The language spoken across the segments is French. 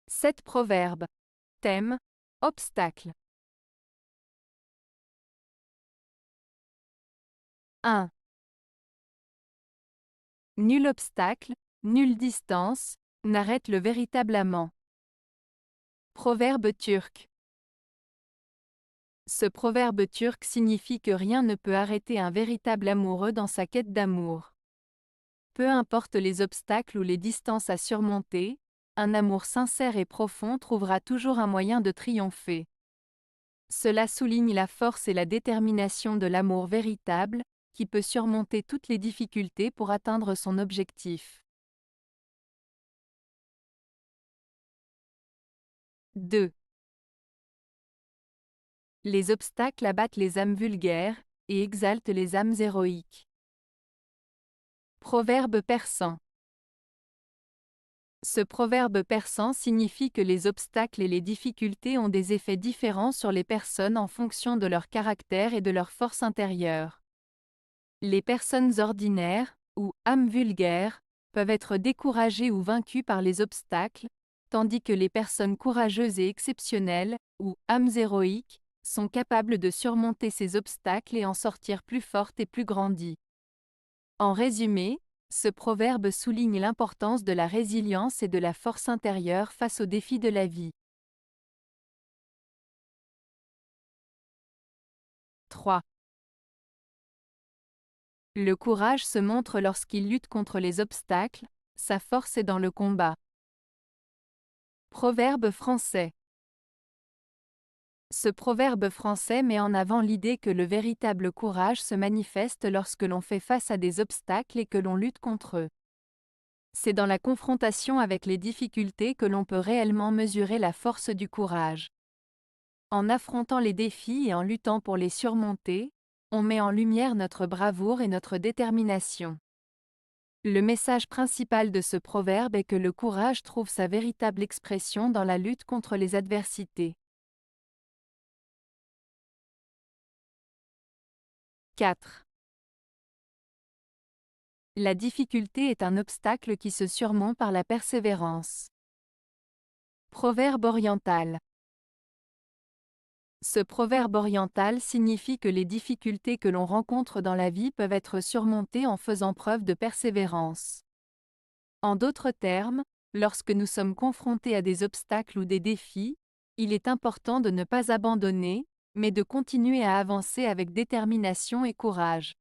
7 proverbes. Thème: obstacle. 1. Nul obstacle, nulle distance, n'arrête le véritable amant. Proverbe turc. Ce proverbe turc signifie que rien ne peut arrêter un véritable amoureux dans sa quête d'amour. Peu importe les obstacles ou les distances à surmonter, un amour sincère et profond trouvera toujours un moyen de triompher. Cela souligne la force et la détermination de l'amour véritable, qui peut surmonter toutes les difficultés pour atteindre son objectif. 2. Les obstacles abattent les âmes vulgaires, et exaltent les âmes héroïques. Proverbe persan. Ce proverbe persan signifie que les obstacles et les difficultés ont des effets différents sur les personnes en fonction de leur caractère et de leur force intérieure. Les personnes ordinaires, ou âmes vulgaires, peuvent être découragées ou vaincues par les obstacles, tandis que les personnes courageuses et exceptionnelles, ou âmes héroïques, sont capables de surmonter ces obstacles et en sortir plus fortes et plus grandies. En résumé, ce proverbe souligne l'importance de la résilience et de la force intérieure face aux défis de la vie. 3. Le courage se montre lorsqu'il lutte contre les obstacles, sa force est dans le combat. Proverbe français. Ce proverbe français met en avant l'idée que le véritable courage se manifeste lorsque l'on fait face à des obstacles et que l'on lutte contre eux. C'est dans la confrontation avec les difficultés que l'on peut réellement mesurer la force du courage. En affrontant les défis et en luttant pour les surmonter, on met en lumière notre bravoure et notre détermination. Le message principal de ce proverbe est que le courage trouve sa véritable expression dans la lutte contre les adversités. 4. La difficulté est un obstacle qui se surmonte par la persévérance. Proverbe oriental. Ce proverbe oriental signifie que les difficultés que l'on rencontre dans la vie peuvent être surmontées en faisant preuve de persévérance. En d'autres termes, lorsque nous sommes confrontés à des obstacles ou des défis, il est important de ne pas abandonner, mais de continuer à avancer avec détermination et courage.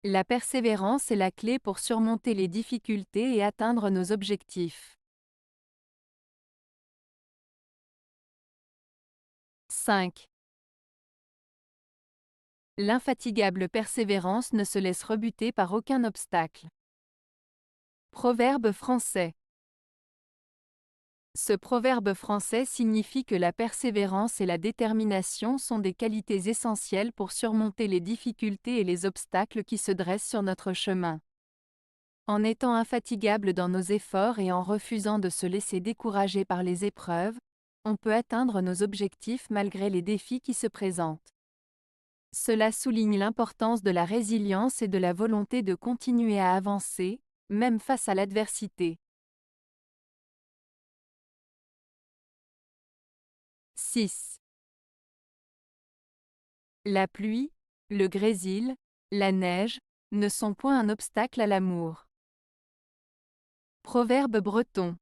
La persévérance est la clé pour surmonter les difficultés et atteindre nos objectifs. 5. L'infatigable persévérance ne se laisse rebuter par aucun obstacle. Proverbe français. Ce proverbe français signifie que la persévérance et la détermination sont des qualités essentielles pour surmonter les difficultés et les obstacles qui se dressent sur notre chemin. En étant infatigable dans nos efforts et en refusant de se laisser décourager par les épreuves, on peut atteindre nos objectifs malgré les défis qui se présentent. Cela souligne l'importance de la résilience et de la volonté de continuer à avancer, même face à l'adversité. 6. La pluie, le grésil, la neige, ne sont point un obstacle à l'amour. Proverbe breton.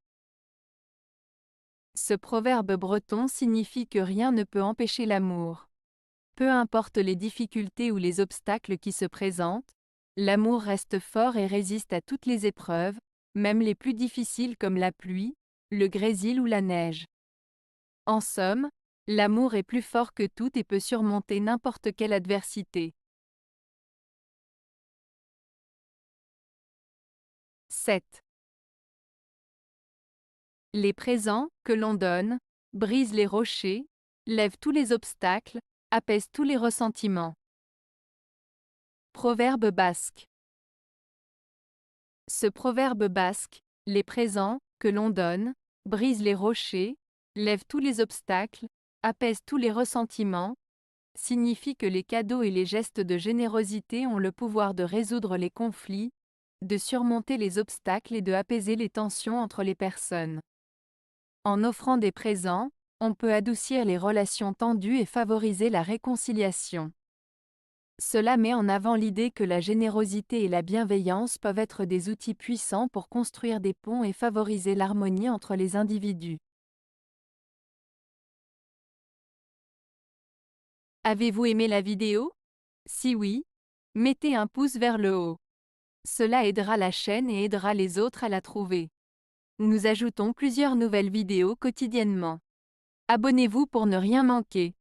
Ce proverbe breton signifie que rien ne peut empêcher l'amour. Peu importe les difficultés ou les obstacles qui se présentent, l'amour reste fort et résiste à toutes les épreuves, même les plus difficiles comme la pluie, le grésil ou la neige. En somme, l'amour est plus fort que tout et peut surmonter n'importe quelle adversité. 7. Les présents, que l'on donne, brisent les rochers, lèvent tous les obstacles, apaisent tous les ressentiments. Proverbe basque. Ce proverbe basque, les présents, que l'on donne, brisent les rochers, lèvent tous les obstacles, apaisent tous les ressentiments, signifie que les cadeaux et les gestes de générosité ont le pouvoir de résoudre les conflits, de surmonter les obstacles et de apaiser les tensions entre les personnes. En offrant des présents, on peut adoucir les relations tendues et favoriser la réconciliation. Cela met en avant l'idée que la générosité et la bienveillance peuvent être des outils puissants pour construire des ponts et favoriser l'harmonie entre les individus. Avez-vous aimé la vidéo? Si oui, mettez un pouce vers le haut. Cela aidera la chaîne et aidera les autres à la trouver. Nous ajoutons plusieurs nouvelles vidéos quotidiennement. Abonnez-vous pour ne rien manquer.